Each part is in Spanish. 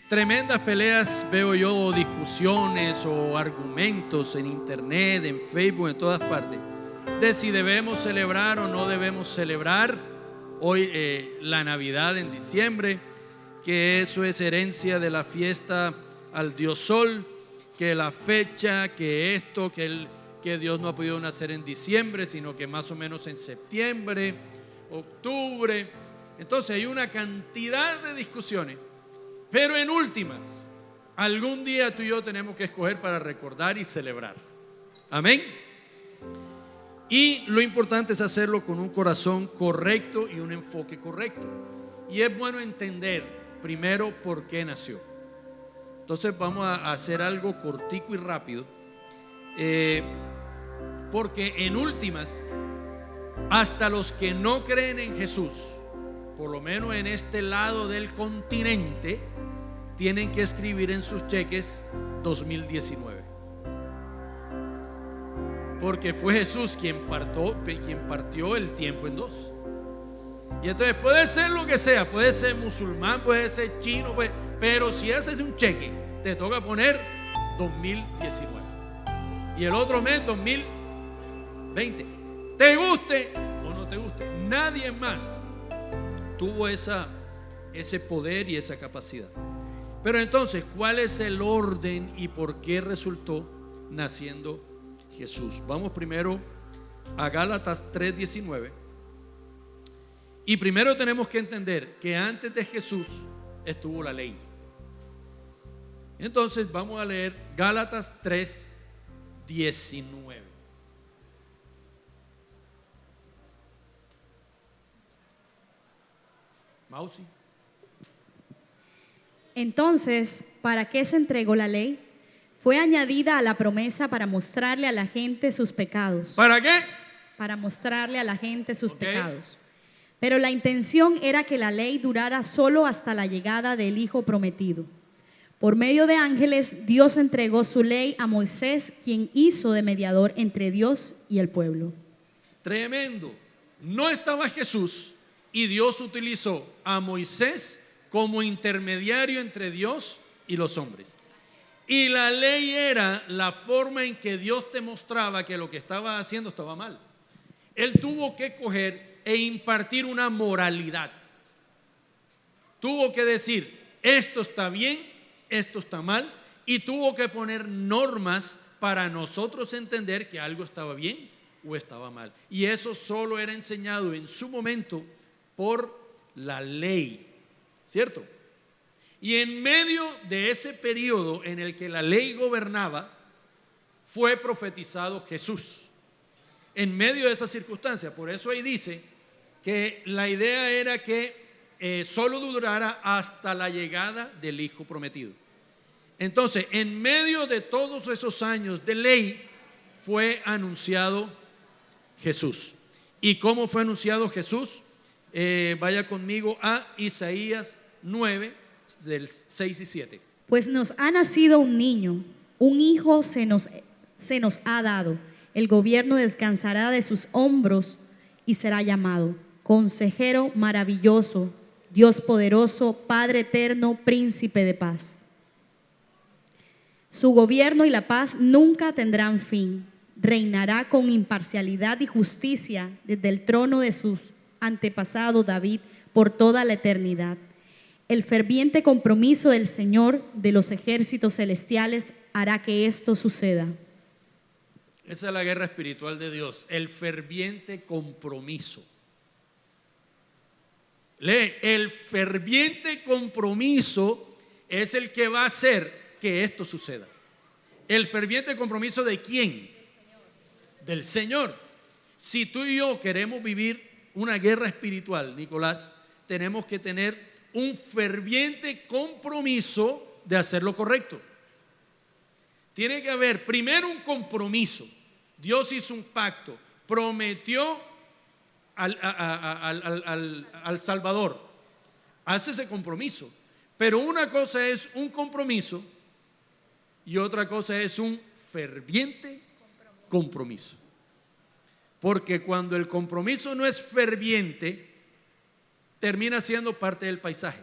tremendas peleas veo yo, o discusiones o argumentos en internet, en Facebook, en todas partes, de si debemos celebrar o no debemos celebrar hoy la Navidad en diciembre, que eso es herencia de la fiesta al Dios Sol, que la fecha, que esto, que Dios no ha podido nacer en diciembre, sino que más o menos en septiembre, octubre. Entonces hay una cantidad de discusiones, pero en últimas, algún día tú y yo tenemos que escoger para recordar y celebrar. Amén. Y lo importante es hacerlo con un corazón correcto y un enfoque correcto. Y es bueno entender primero por qué nació. Entonces vamos a hacer algo cortico y rápido, porque en últimas, hasta los que no creen en Jesús, por lo menos en este lado del continente, tienen que escribir en sus cheques 2019. Porque fue Jesús quien partió el tiempo en dos. Y entonces puede ser lo que sea, puede ser musulmán, puede ser chino, pero si haces un cheque, te toca poner 2019. Y el otro mes 2020. Te guste o no te guste. Nadie más tuvo ese poder y esa capacidad. Pero entonces, ¿cuál es el orden y por qué resultó naciendo Jesús? Vamos primero a Gálatas 3:19. Y primero tenemos que entender que antes de Jesús estuvo la ley. Entonces vamos a leer Gálatas 3:19. Mausi. Entonces, ¿para qué se entregó la ley? Fue añadida a la promesa para mostrarle a la gente sus pecados. ¿Para qué? Para mostrarle a la gente sus pecados. Pero la intención era que la ley durara solo hasta la llegada del Hijo prometido. Por medio de ángeles, Dios entregó su ley a Moisés, quien hizo de mediador entre Dios y el pueblo. Tremendo. No estaba Jesús y Dios utilizó a Moisés como intermediario entre Dios y los hombres. Y la ley era la forma en que Dios te mostraba que lo que estaba haciendo estaba mal. Él tuvo que coger e impartir una moralidad. Tuvo que decir, esto está bien, esto está mal, y tuvo que poner normas para nosotros entender que algo estaba bien o estaba mal. Y eso solo era enseñado en su momento por la ley, ¿cierto? Y en medio de ese periodo en el que la ley gobernaba, fue profetizado Jesús. En medio de esa circunstancia, por eso ahí dice que la idea era que solo durara hasta la llegada del Hijo prometido. Entonces, en medio de todos esos años de ley, fue anunciado Jesús. ¿Y cómo fue anunciado Jesús? Vaya conmigo a Isaías 9, del 6 y 7. Pues nos ha nacido un niño, un hijo se nos ha dado. El gobierno descansará de sus hombros y será llamado Consejero maravilloso, Dios poderoso, Padre eterno, Príncipe de paz. Su gobierno y la paz nunca tendrán fin. Reinará con imparcialidad y justicia desde el trono de su antepasado David por toda la eternidad. El ferviente compromiso del Señor de los ejércitos celestiales hará que esto suceda. Esa es la guerra espiritual de Dios, el ferviente compromiso. Lee, el ferviente compromiso es el que va a hacer que esto suceda. ¿El ferviente compromiso de quién? Del Señor. Si tú y yo queremos vivir una guerra espiritual, Nicolás, tenemos que tener un ferviente compromiso de hacer lo correcto. Tiene que haber primero un compromiso. Dios hizo un pacto, prometió al Salvador. Hace ese compromiso. Pero una cosa es un compromiso y otra cosa es un ferviente compromiso. Porque cuando el compromiso no es ferviente, termina siendo parte del paisaje.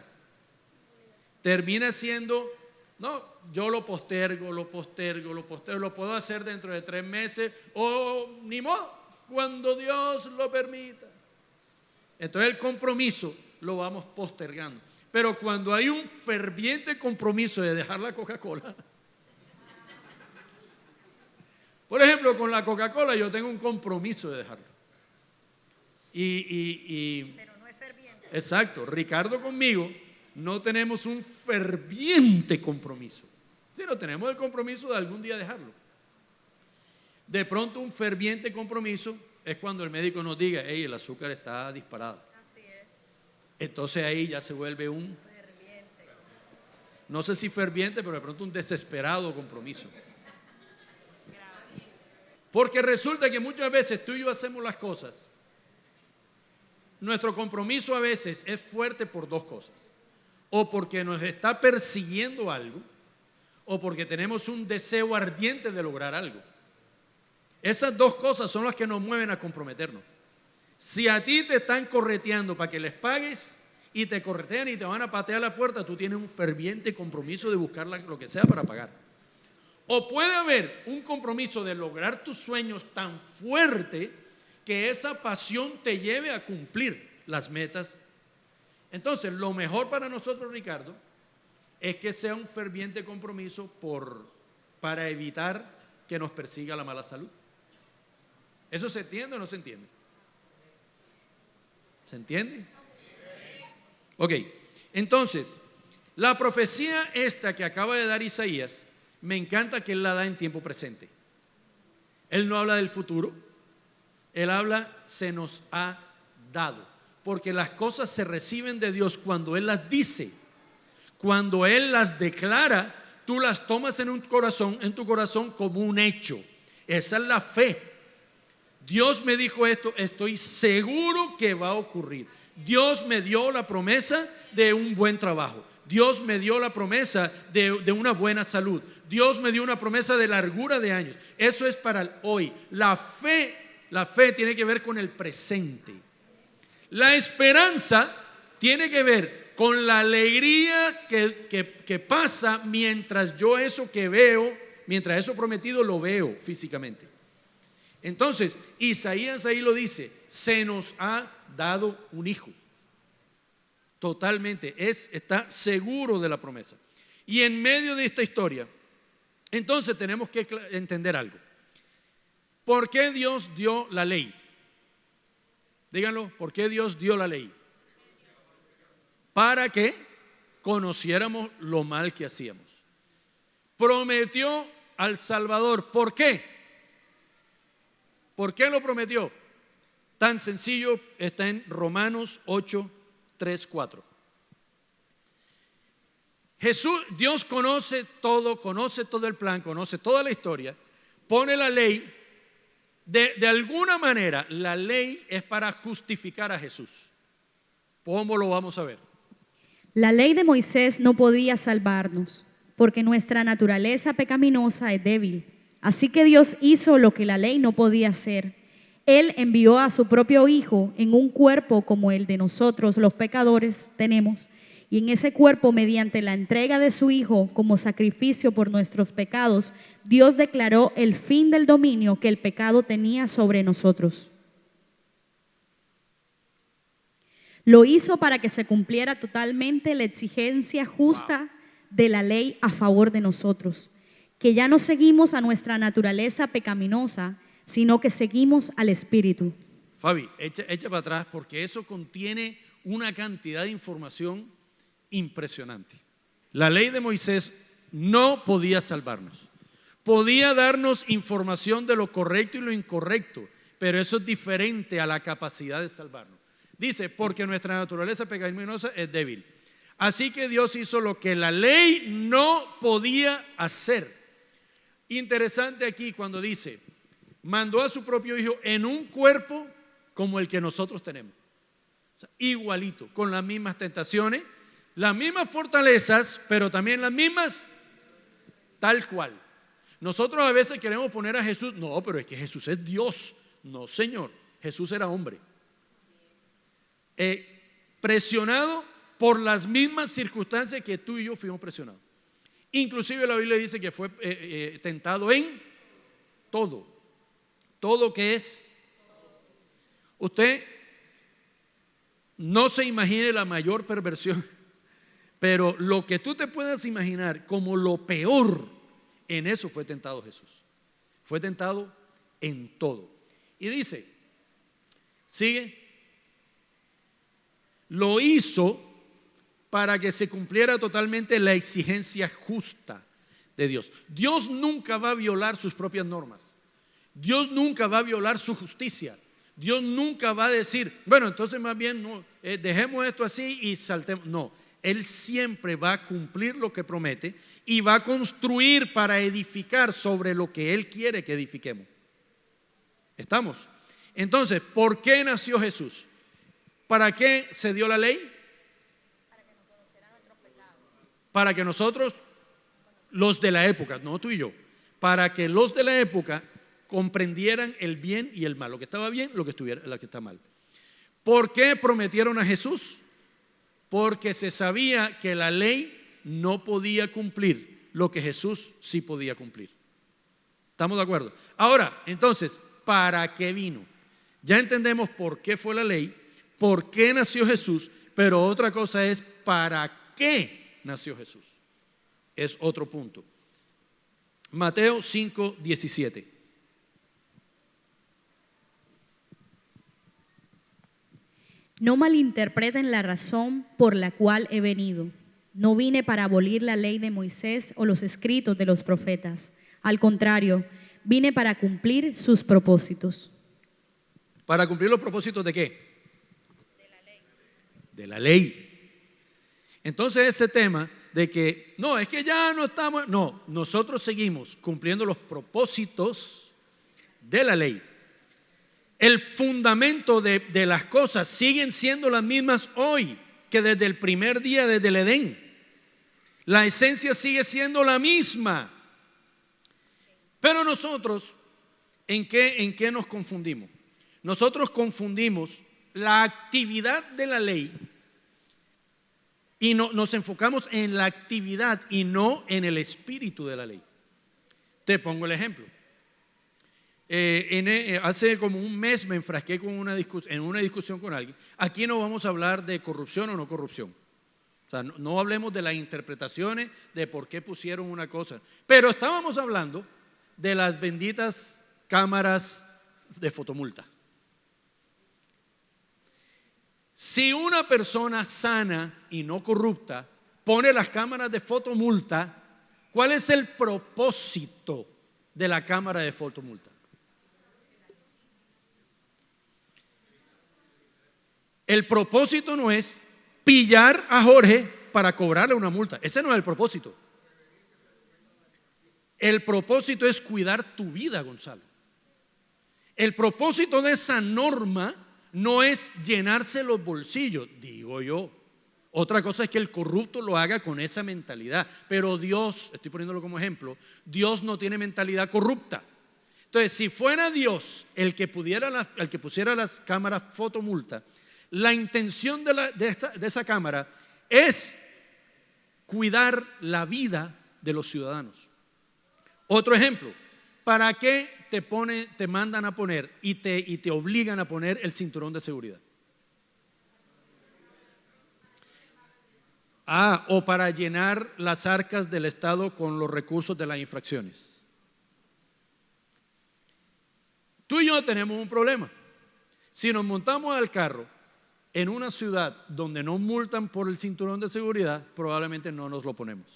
termina siendo, no, yo lo postergo, lo puedo hacer dentro de 3 meses o ni modo, cuando Dios lo permita. Entonces el compromiso lo vamos postergando. Pero cuando hay un ferviente compromiso de dejar la Coca-Cola, por ejemplo, con la Coca-Cola yo tengo un compromiso de dejarlo. Pero no es ferviente. Exacto, Ricardo conmigo no tenemos un ferviente compromiso, sino tenemos el compromiso de algún día dejarlo. De pronto un ferviente compromiso es cuando el médico nos diga, hey, el azúcar está disparado. Así es. Entonces ahí ya se vuelve un ferviente. No sé si ferviente, pero de pronto un desesperado compromiso. Porque resulta que muchas veces tú y yo hacemos las cosas. Nuestro compromiso a veces es fuerte por 2 cosas. O porque nos está persiguiendo algo, o porque tenemos un deseo ardiente de lograr algo. Esas 2 cosas son las que nos mueven a comprometernos. Si a ti te están correteando para que les pagues y te corretean y te van a patear la puerta, tú tienes un ferviente compromiso de buscar lo que sea para pagar. O puede haber un compromiso de lograr tus sueños tan fuerte que esa pasión te lleve a cumplir las metas. Entonces, lo mejor para nosotros, Ricardo, es que sea un ferviente compromiso para evitar que nos persiga la mala salud. ¿Eso se entiende o no se entiende? ¿Se entiende? Ok, entonces, la profecía esta que acaba de dar Isaías, me encanta que él la da en tiempo presente. Él no habla del futuro, él habla, se nos ha dado. Porque las cosas se reciben de Dios cuando Él las dice, cuando Él las declara, tú las tomas en tu corazón como un hecho. Esa es la fe. Dios me dijo esto, estoy seguro que va a ocurrir. Dios me dio la promesa de un buen trabajo. Dios me dio la promesa de una buena salud. Dios me dio una promesa de largura de años. Eso es para el hoy. La fe tiene que ver con el presente. La esperanza tiene que ver con la alegría que pasa mientras yo eso que veo, mientras eso prometido lo veo físicamente. Entonces, Isaías ahí lo dice, se nos ha dado un hijo. Totalmente, está seguro de la promesa. Y en medio de esta historia, entonces tenemos que entender algo. ¿Por qué Dios dio la ley? Díganlo, ¿por qué Dios dio la ley? Para que conociéramos lo mal que hacíamos. Prometió al Salvador. ¿Por qué? ¿Por qué lo prometió? Tan sencillo, está en Romanos 8, 3, 4. Dios conoce todo el plan, conoce toda la historia, pone la ley. De alguna manera, la ley es para justificar a Jesús. ¿Cómo lo vamos a ver? La ley de Moisés no podía salvarnos, porque nuestra naturaleza pecaminosa es débil. Así que Dios hizo lo que la ley no podía hacer. Él envió a su propio Hijo en un cuerpo como el de nosotros, los pecadores, tenemos. Y en ese cuerpo, mediante la entrega de su Hijo como sacrificio por nuestros pecados, Dios declaró el fin del dominio que el pecado tenía sobre nosotros. Lo hizo para que se cumpliera totalmente la exigencia justa de la ley a favor de nosotros, que ya no seguimos a nuestra naturaleza pecaminosa, sino que seguimos al Espíritu. Fabi, echa para atrás porque eso contiene una cantidad de información impresionante. La ley de Moisés no podía salvarnos. Podía darnos información de lo correcto y lo incorrecto, pero eso es diferente a la capacidad de salvarnos. Dice, porque nuestra naturaleza pecaminosa es débil. Así que Dios hizo lo que la ley no podía hacer. Interesante aquí cuando dice, mandó a su propio Hijo en un cuerpo como el que nosotros tenemos. O sea, igualito, con las mismas tentaciones, las mismas fortalezas, pero también las mismas, tal cual. Nosotros a veces queremos poner a Jesús, no, pero es que Jesús es Dios. No, Señor, Jesús era hombre. Presionado por las mismas circunstancias que tú y yo fuimos presionados. Inclusive la Biblia dice que fue tentado en todo. Todo que es. Usted no se imagine la mayor perversión, pero lo que tú te puedas imaginar como lo peor, en eso fue tentado Jesús. Fue tentado en todo. Y dice, sigue, lo hizo para que se cumpliera totalmente la exigencia justa de Dios. Dios nunca va a violar sus propias normas. Dios nunca va a violar su justicia. Dios nunca va a decir, bueno, entonces más bien no, dejemos esto así y saltemos. No, Él siempre va a cumplir lo que promete y va a construir para edificar sobre lo que Él quiere que edifiquemos. ¿Estamos? Entonces, ¿por qué nació Jesús? ¿Para qué se dio la ley? Para que nosotros, los de la época, no tú y yo, para que los de la época comprendieran el bien y el mal, lo que estaba bien, lo que está mal. ¿Por qué prometieron a Jesús? Porque se sabía que la ley no podía cumplir lo que Jesús sí podía cumplir. ¿Estamos de acuerdo? Ahora, entonces, ¿para qué vino? Ya entendemos por qué fue la ley, por qué nació Jesús, pero otra cosa es ¿para qué nació Jesús? Es otro punto. Mateo 5:17. No malinterpreten la razón por la cual he venido. No vine para abolir la ley de Moisés o los escritos de los profetas. Al contrario, vine para cumplir sus propósitos. ¿Para cumplir los propósitos de qué? De la ley. De la ley. Entonces ese tema de que, no, es que ya no estamos, no, nosotros seguimos cumpliendo los propósitos de la ley. El fundamento de las cosas siguen siendo las mismas hoy que desde el primer día, desde el Edén. La esencia sigue siendo la misma. Pero nosotros, ¿en qué nos confundimos? Nosotros confundimos la actividad de la ley y nos enfocamos en la actividad y no en el espíritu de la ley. Te pongo el ejemplo. Hace como un mes me enfrasqué en una discusión con alguien. Aquí no vamos a hablar de corrupción o no corrupción. O sea, no hablemos de las interpretaciones de por qué pusieron una cosa. Pero estábamos hablando de las benditas cámaras de fotomulta. Si una persona sana y no corrupta pone las cámaras de fotomulta, ¿cuál es el propósito de la cámara de fotomulta? El propósito no es pillar a Jorge para cobrarle una multa. Ese no es el propósito. El propósito es cuidar tu vida, Gonzalo. El propósito de esa norma no es llenarse los bolsillos, digo yo. Otra cosa es que el corrupto lo haga con esa mentalidad. Pero Dios, estoy poniéndolo como ejemplo, Dios no tiene mentalidad corrupta. Entonces, si fuera Dios el que pusiera las cámaras fotomulta, la intención de esa cámara es cuidar la vida de los ciudadanos. Otro ejemplo, ¿para qué te mandan a poner y te obligan a poner el cinturón de seguridad? O para llenar las arcas del Estado con los recursos de las infracciones. Tú y yo tenemos un problema. Si nos montamos al carro en una ciudad donde no multan por el cinturón de seguridad, probablemente no nos lo ponemos.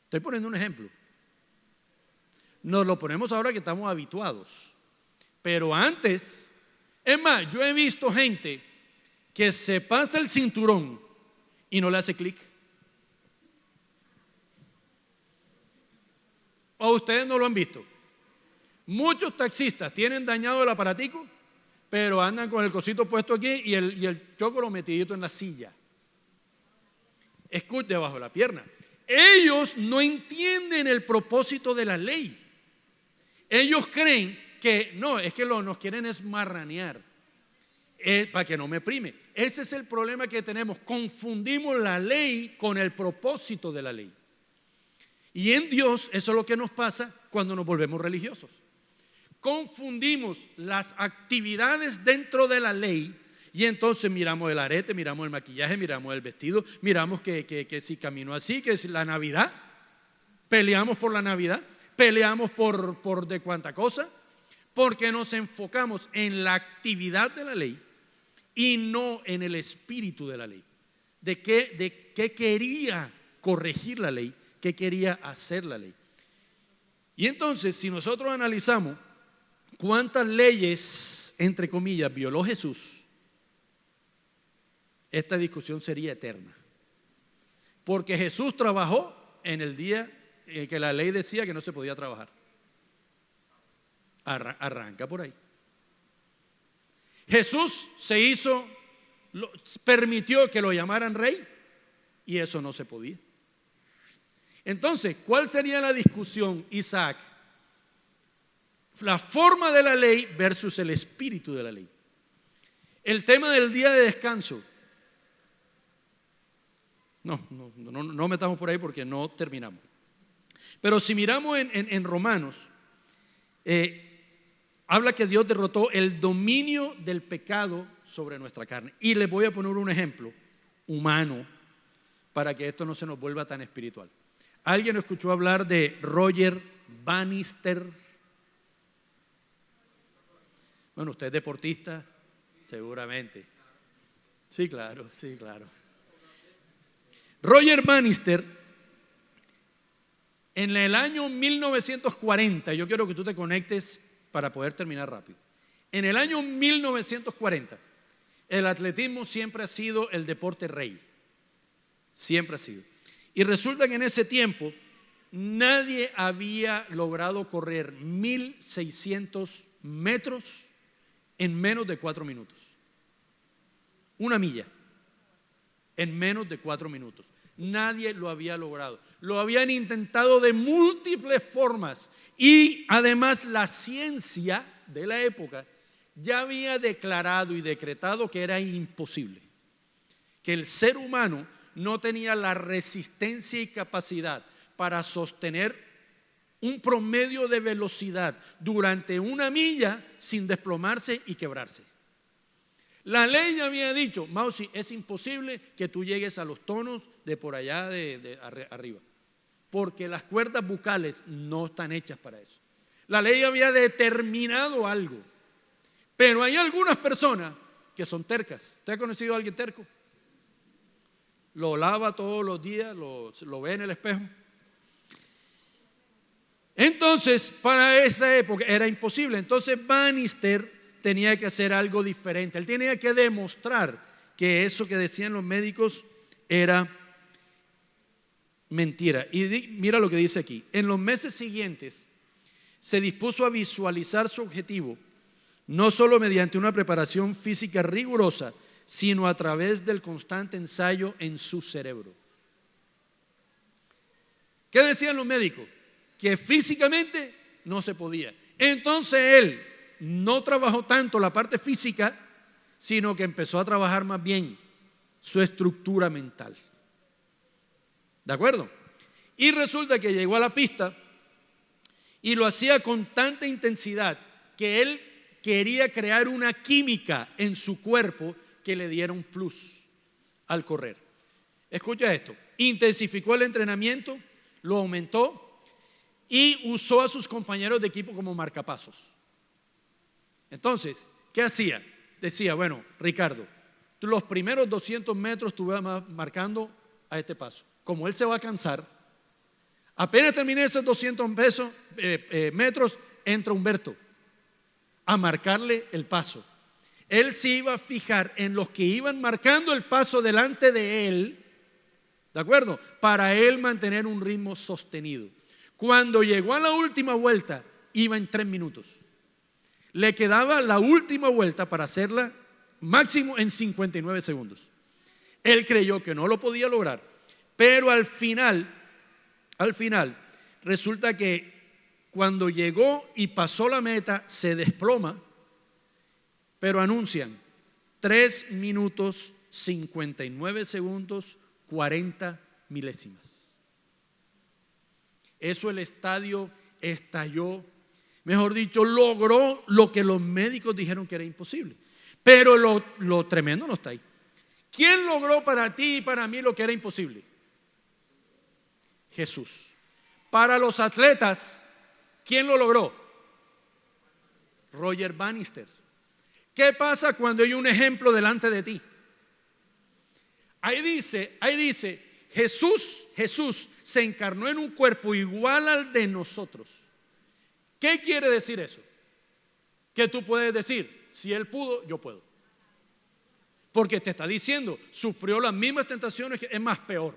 Estoy poniendo un ejemplo. Nos lo ponemos ahora que estamos habituados. Pero antes, es más, yo he visto gente que se pasa el cinturón y no le hace clic. ¿O ustedes no lo han visto? Muchos taxistas tienen dañado el aparatico, pero andan con el cosito puesto aquí y el chocolo metidito en la silla. Escucha, debajo de la pierna. Ellos no entienden el propósito de la ley. Ellos creen que no, es que nos quieren es marranear. para que no me prime. Ese es el problema que tenemos. Confundimos la ley con el propósito de la ley. Y en Dios eso es lo que nos pasa cuando nos volvemos religiosos. Confundimos las actividades dentro de la ley y entonces miramos el arete, miramos el maquillaje, miramos el vestido, miramos que si camino así, que es la Navidad, peleamos por la Navidad, peleamos por de cuánta cosa, porque nos enfocamos en la actividad de la ley y no en el espíritu de la ley. De qué quería corregir la ley, qué quería hacer la ley. Y entonces, si nosotros analizamos cuántas leyes, entre comillas, violó Jesús, esta discusión sería eterna. Porque Jesús trabajó en el día en que la ley decía que no se podía trabajar. Arranca por ahí. Jesús permitió que lo llamaran rey y eso no se podía. Entonces, ¿cuál sería la discusión, Isaac? La forma de la ley versus el espíritu de la ley. El tema del día de descanso. No metamos por ahí porque no terminamos. Pero si miramos en Romanos, habla que Dios derrotó el dominio del pecado sobre nuestra carne. Y les voy a poner un ejemplo humano para que esto no se nos vuelva tan espiritual. ¿Alguien escuchó hablar de Roger Bannister? Bueno, usted es deportista, seguramente. Sí, claro. Roger Bannister, en el año 1940, yo quiero que tú te conectes para poder terminar rápido. En el año 1940, el atletismo siempre ha sido el deporte rey. Siempre ha sido. Y resulta que en ese tiempo nadie había logrado correr 1.600 metros en menos de 4 minutos. Una milla en menos de 4 minutos. Nadie lo había logrado. Lo habían intentado de múltiples formas y además la ciencia de la época ya había declarado y decretado que era imposible, que el ser humano no tenía la resistencia y capacidad para sostener un promedio de velocidad durante una milla sin desplomarse y quebrarse. La ley había dicho, Mausi, es imposible que tú llegues a los tonos de por allá de arriba, porque las cuerdas bucales no están hechas para eso. La ley había determinado algo, pero hay algunas personas que son tercas. ¿Usted ha conocido a alguien terco? Lo lava todos los días, lo ve en el espejo. Entonces, para esa época era imposible. Entonces Bannister tenía que hacer algo diferente. Él tenía que demostrar que eso que decían los médicos era mentira. Y mira lo que dice aquí. En los meses siguientes se dispuso a visualizar su objetivo, no solo mediante una preparación física rigurosa, sino a través del constante ensayo en su cerebro. ¿Qué decían los médicos? Que físicamente no se podía. Entonces él no trabajó tanto la parte física, sino que empezó a trabajar más bien su estructura mental. ¿De acuerdo? Y resulta que llegó a la pista y lo hacía con tanta intensidad que él quería crear una química en su cuerpo que le diera un plus al correr. Escucha esto, intensificó el entrenamiento, lo aumentó y usó a sus compañeros de equipo como marcapasos. Entonces, ¿qué hacía? Decía, bueno, Ricardo, tú los primeros 200 metros tú vas marcando a este paso. Como él se va a cansar, apenas terminé esos 200 metros, entra Humberto a marcarle el paso. Él se iba a fijar en los que iban marcando el paso delante de él, ¿de acuerdo? Para él mantener un ritmo sostenido. Cuando llegó a la última vuelta, iba en 3 minutos. Le quedaba la última vuelta para hacerla máximo en 59 segundos. Él creyó que no lo podía lograr, pero al final, resulta que cuando llegó y pasó la meta, se desploma, pero anuncian, 3 minutos 59 segundos 40 milésimas. Eso el estadio estalló, mejor dicho, logró lo que los médicos dijeron que era imposible. Pero lo tremendo no está ahí. ¿Quién logró para ti y para mí lo que era imposible? Jesús. Para los atletas, ¿quién lo logró? Roger Bannister. ¿Qué pasa cuando hay un ejemplo delante de ti? Ahí dice, Jesús se encarnó en un cuerpo igual al de nosotros. ¿Qué quiere decir eso? Que tú puedes decir, si Él pudo, yo puedo. Porque te está diciendo, sufrió las mismas tentaciones, es más, peor.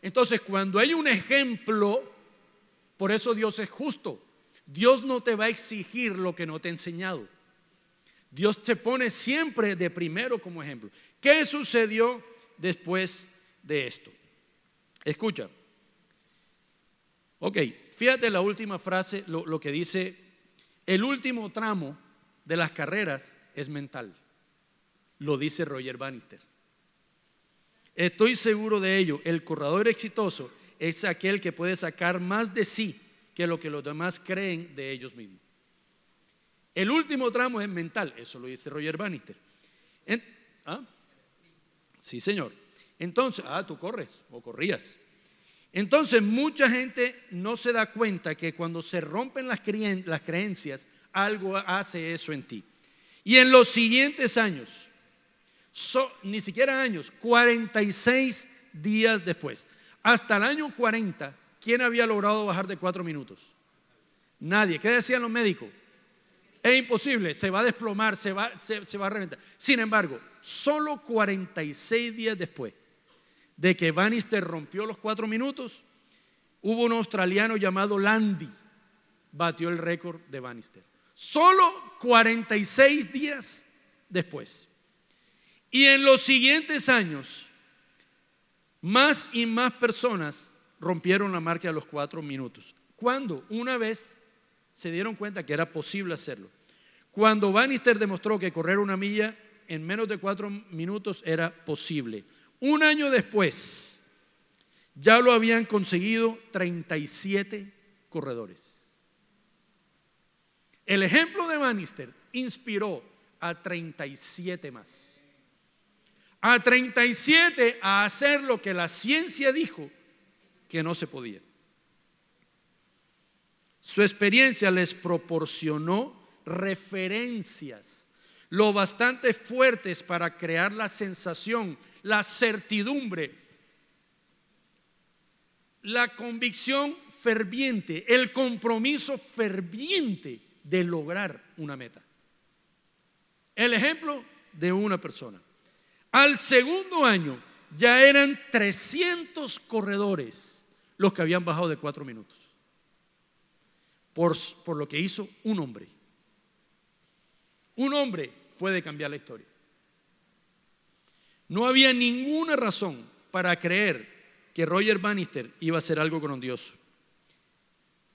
Entonces, cuando hay un ejemplo, por eso Dios es justo. Dios no te va a exigir lo que no te ha enseñado. Dios te pone siempre de primero como ejemplo. ¿Qué sucedió después de esto? Escucha. Ok, fíjate la última frase, lo que dice, el último tramo de las carreras es mental. Lo dice Roger Bannister. Estoy seguro de ello, el corredor exitoso es aquel que puede sacar más de sí que lo que los demás creen de ellos mismos. El último tramo es mental, eso lo dice Roger Bannister. Sí, señor. Entonces, tú corres o corrías. Entonces, mucha gente no se da cuenta que cuando se rompen las creencias, algo hace eso en ti. Y en los siguientes años, ni siquiera años, 46 días después, hasta el año 40, ¿quién había logrado bajar de 4 minutos? Nadie. ¿Qué decían los médicos? Es imposible, se va a desplomar, se va a reventar. Sin embargo, solo 46 días después de que Bannister rompió los 4 minutos, hubo un australiano llamado Landy, batió el récord de Bannister. Solo 46 días después. Y en los siguientes años, más y más personas rompieron la marca de los 4 minutos. ¿Cuándo? Una vez se dieron cuenta que era posible hacerlo. Cuando Bannister demostró que correr una milla en menos de 4 minutos era posible. Un año después, ya lo habían conseguido 37 corredores. El ejemplo de Bannister inspiró a 37 más. A 37 a hacer lo que la ciencia dijo que no se podía. Su experiencia les proporcionó referencias lo bastante fuertes para crear la sensación, la certidumbre, la convicción ferviente, el compromiso ferviente de lograr una meta. El ejemplo de una persona. Al segundo año ya eran 300 corredores los que habían bajado de 4 minutos. Por lo que hizo un hombre. Un hombre puede cambiar la historia. No había ninguna razón para creer que Roger Bannister iba a hacer algo grandioso.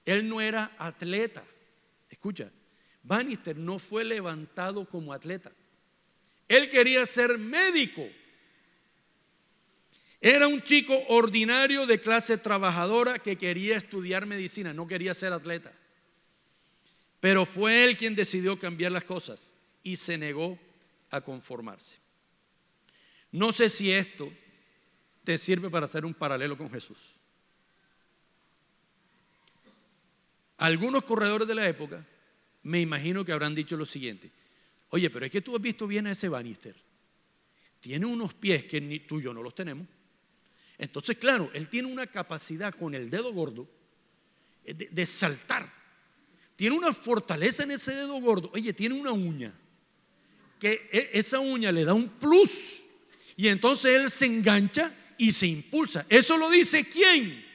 Él no era atleta. Escucha, Bannister no fue levantado como atleta. Él quería ser médico. Era un chico ordinario de clase trabajadora que quería estudiar medicina, no quería ser atleta. Pero fue él quien decidió cambiar las cosas y se negó a conformarse. No sé si esto te sirve para hacer un paralelo con Jesús. Algunos corredores de la época me imagino que habrán dicho lo siguiente: oye, pero es que tú has visto bien a ese Bannister. Tiene unos pies que ni tú y yo no los tenemos. Entonces, claro, él tiene una capacidad con el dedo gordo de saltar. Tiene una fortaleza en ese dedo gordo. Oye, tiene una uña, que esa uña le da un plus. Y entonces él se engancha y se impulsa. ¿Eso lo dice quién?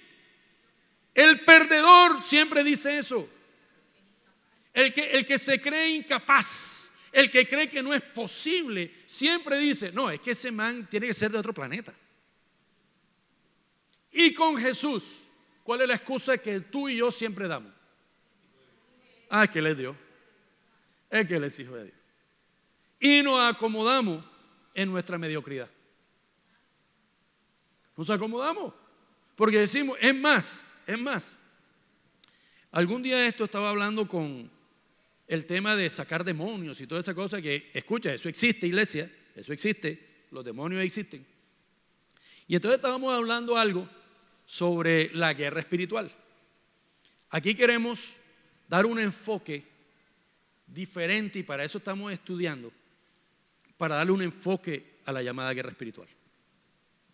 El perdedor siempre dice eso. El que se cree incapaz, el que cree que no es posible, siempre dice, no, es que ese man tiene que ser de otro planeta. Y con Jesús, ¿cuál es la excusa que tú y yo siempre damos? Es que Él es Dios. Es que Él es hijo de Dios. y nos acomodamos en nuestra mediocridad. Nos acomodamos porque decimos, es más. Algún día esto estaba hablando con el tema de sacar demonios y toda esa cosa que, escucha, eso existe, iglesia, eso existe, los demonios existen. Y entonces estábamos hablando algo sobre la guerra espiritual. Aquí queremos dar un enfoque diferente y para eso estamos estudiando, para darle un enfoque a la llamada guerra espiritual.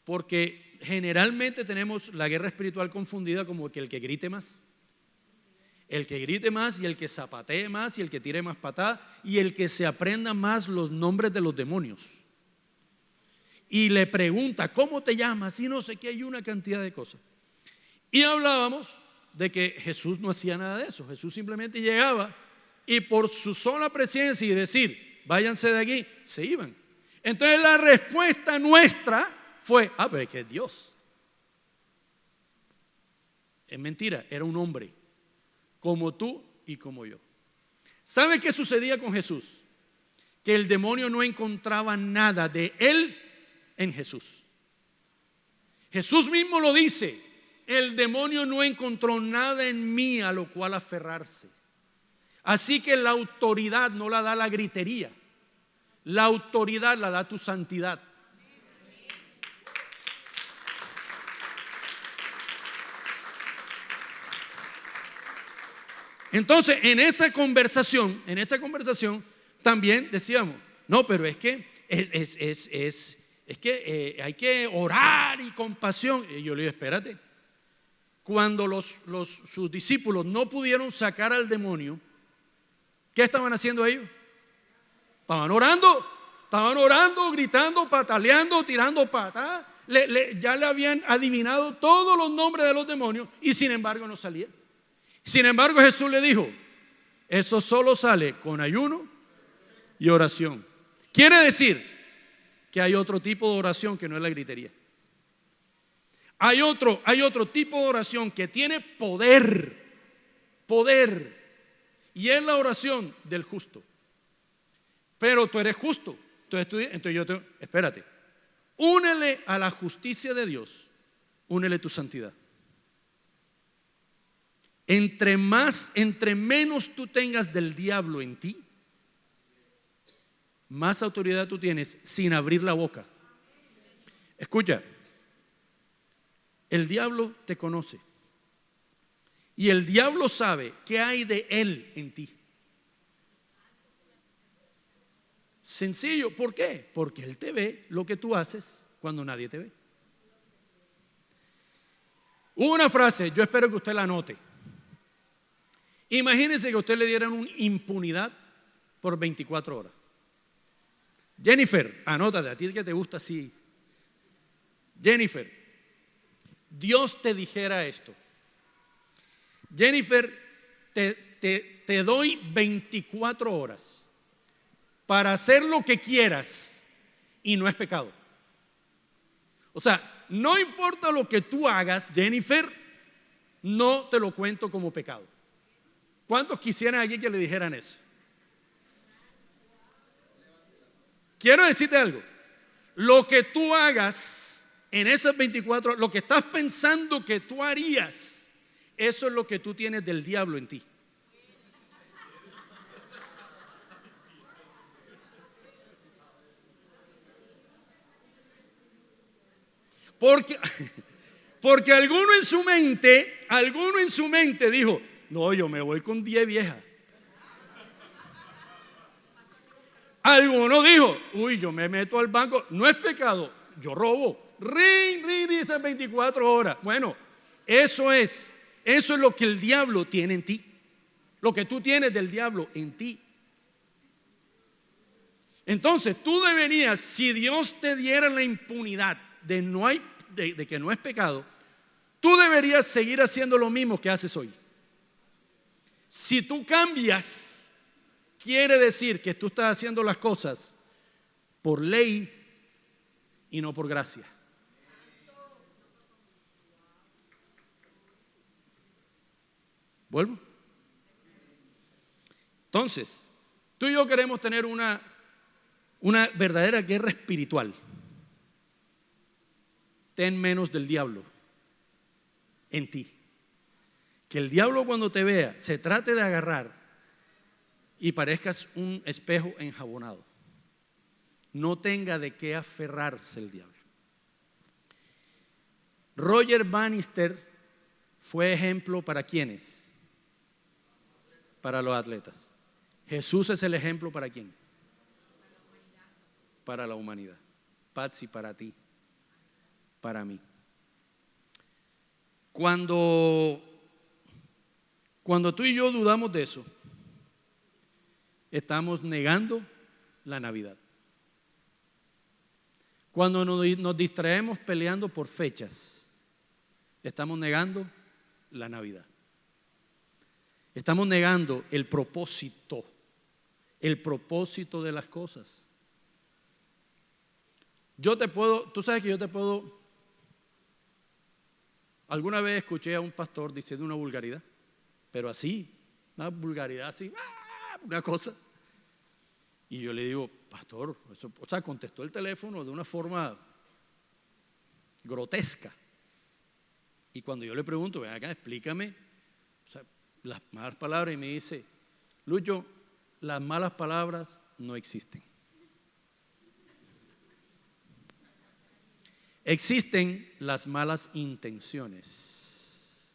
Porque generalmente tenemos la guerra espiritual confundida como que el que grite más. El que grite más y el que zapatee más y el que tire más patadas y el que se aprenda más los nombres de los demonios. Y le pregunta, ¿cómo te llamas? Y no sé qué, hay una cantidad de cosas. Y hablábamos de que Jesús no hacía nada de eso. Jesús simplemente llegaba y por su sola presencia y decir, váyanse de aquí, se iban. Entonces la respuesta nuestra fue, pero es que es Dios. Es mentira, era un hombre, como tú y como yo. ¿Sabe qué sucedía con Jesús? Que el demonio no encontraba nada de él en Jesús. Jesús mismo lo dice, el demonio no encontró nada en mí a lo cual aferrarse. Así que la autoridad no la da la gritería, la autoridad la da tu santidad. Entonces, en esa conversación también decíamos, no, pero es que hay que orar y compasión. Y yo le digo, espérate, cuando sus discípulos no pudieron sacar al demonio, ¿qué estaban haciendo ellos? Estaban orando, gritando, pataleando, tirando patas. Ya le habían adivinado todos los nombres de los demonios y sin embargo no salían. Sin embargo, Jesús le dijo, eso solo sale con ayuno y oración. Quiere decir que hay otro tipo de oración que no es la gritería. Hay otro tipo de oración que tiene poder, y es la oración del justo. Pero tú eres justo, entonces espérate, únele a la justicia de Dios, únele tu santidad. Entre menos tú tengas del diablo en ti, más autoridad tú tienes sin abrir la boca. Escucha, el diablo te conoce y el diablo sabe qué hay de él en ti. Sencillo, ¿por qué? Porque él te ve lo que tú haces cuando nadie te ve. Una frase, yo espero que usted la anote. Imagínense que a usted le dieran una impunidad por 24 horas. Jennifer, anótate, a ti que te gusta así. Jennifer, Dios te dijera esto. Jennifer, te doy 24 horas para hacer lo que quieras y no es pecado. O sea, no importa lo que tú hagas, Jennifer, no te lo cuento como pecado. ¿Cuántos quisieran aquí que le dijeran eso? Quiero decirte algo. Lo que tú hagas en esas 24 horas, lo que estás pensando que tú harías, eso es lo que tú tienes del diablo en ti. Porque alguno en su mente dijo, no, yo me voy con 10 viejas. Alguno dijo, uy, yo me meto al banco, no es pecado, yo robo. Esas 24 horas. Bueno, eso es lo que el diablo tiene en ti. Lo que tú tienes del diablo en ti. Entonces tú deberías, si Dios te diera la impunidad de que no es pecado, tú deberías seguir haciendo lo mismo que haces hoy. Si tú cambias, quiere decir que tú estás haciendo las cosas por ley y no por gracia. ¿Vuelvo? Entonces, tú y yo queremos tener una una verdadera guerra espiritual. Ten menos del diablo en ti. Que el diablo cuando te vea se trate de agarrar y parezcas un espejo enjabonado. No tenga de qué aferrarse el diablo. Roger Bannister fue ejemplo para ¿quiénes? Para los atletas. Jesús es el ejemplo para ¿quién? Para la humanidad. Patsy, para ti, para mí. Cuando tú y yo dudamos de eso, estamos negando la Navidad. Cuando nos distraemos peleando por fechas, estamos negando la Navidad. Estamos negando el propósito de las cosas. Tú sabes que yo te puedo. Alguna vez escuché a un pastor diciendo una vulgaridad, pero así, una vulgaridad así, una cosa. Y yo le digo, pastor, contestó el teléfono de una forma grotesca. Y cuando yo le pregunto, ven acá, explícame las malas palabras, y me dice, Lucho, las malas palabras no existen. Existen las malas intenciones.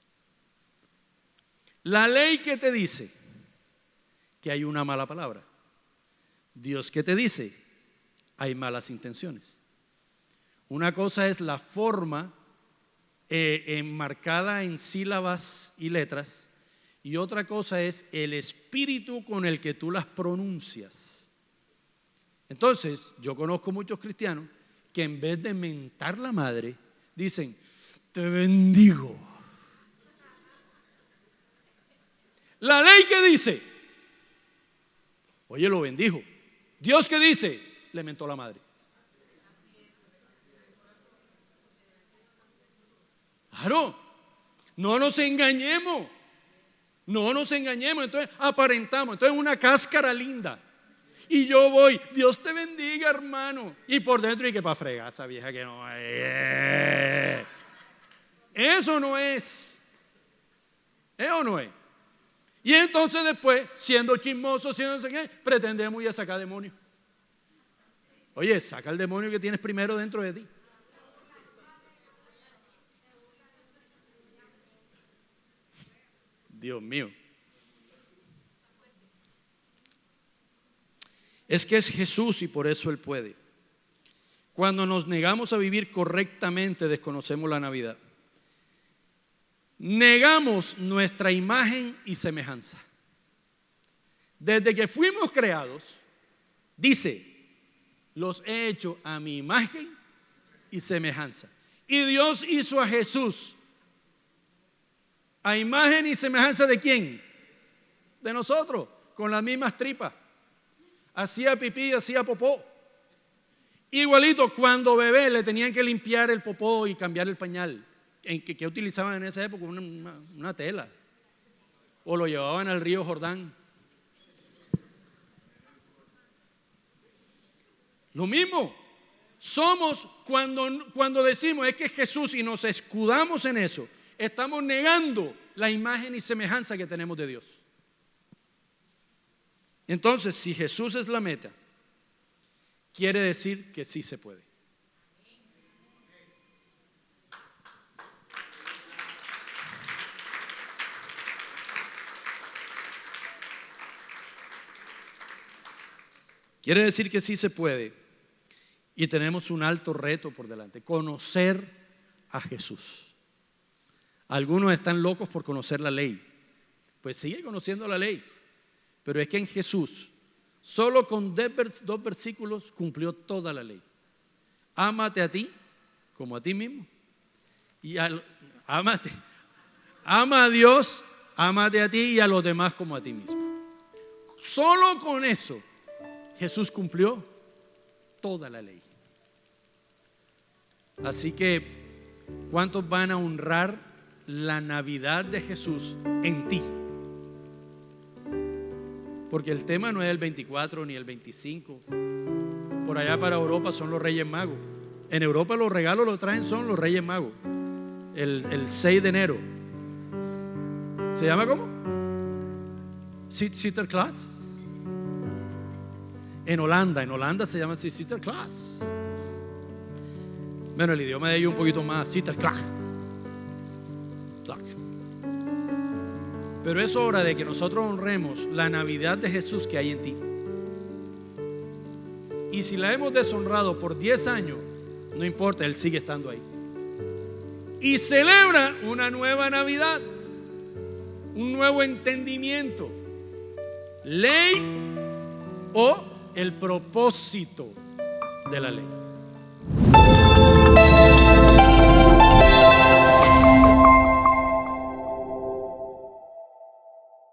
La ley que te dice que hay una mala palabra. Dios que te dice hay malas intenciones. Una cosa es la forma enmarcada en sílabas y letras, y otra cosa es el espíritu con el que tú las pronuncias. Entonces, yo conozco muchos cristianos que en vez de mentar la madre, dicen, te bendigo. La ley que dice, oye, lo bendijo. Dios que dice, le mentó la madre. Claro, no nos engañemos. Entonces aparentamos, entonces una cáscara linda. Y yo voy, Dios te bendiga, hermano. Y por dentro, y que para fregar esa vieja que no es. Eso no es. Eso no es. Y entonces después, siendo chismosos, siendo no sé qué, pretendemos ir a sacar demonios. Oye, saca el demonio que tienes primero dentro de ti. Dios mío. Es que es Jesús y por eso Él puede. Cuando nos negamos a vivir correctamente, desconocemos la Navidad. Negamos nuestra imagen y semejanza. Desde que fuimos creados, dice, los he hecho a mi imagen y semejanza. Y Dios hizo a Jesús a imagen y semejanza ¿de quién? De nosotros, con las mismas tripas. Hacía pipí, hacía popó. Igualito, cuando bebé le tenían que limpiar el popó y cambiar el pañal. ¿Qué utilizaban en esa época? Una tela. O lo llevaban al río Jordán. Lo mismo. Somos, cuando decimos es que es Jesús y nos escudamos en eso, estamos negando la imagen y semejanza que tenemos de Dios. Entonces, si Jesús es la meta, quiere decir que sí se puede. Quiere decir que sí se puede. Y tenemos un alto reto por delante, conocer a Jesús. Algunos están locos por conocer la ley. Pues sigue conociendo la ley. Pero es que en Jesús, solo con 2 versículos cumplió toda la ley. Ámate a ti como a ti mismo. Y ámate. Ama a Dios, ámate a ti y a los demás como a ti mismo. Solo con eso Jesús cumplió toda la ley. Así que, ¿cuántos van a honrar la Navidad de Jesús en ti? Porque el tema no es el 24 ni el 25. Por allá para Europa son los Reyes Magos. En Europa los regalos los traen son los Reyes Magos. El 6 de enero. ¿Se llama cómo? Sinterklaas. En Holanda se llama Sinterklaas. Bueno, el idioma de ellos un poquito más, Sinterklaas. Pero es hora de que nosotros honremos la Navidad de Jesús que hay en ti. Y si la hemos deshonrado por 10 años, no importa, Él sigue estando ahí. Y celebra una nueva Navidad, un nuevo entendimiento, ley o el propósito de la ley.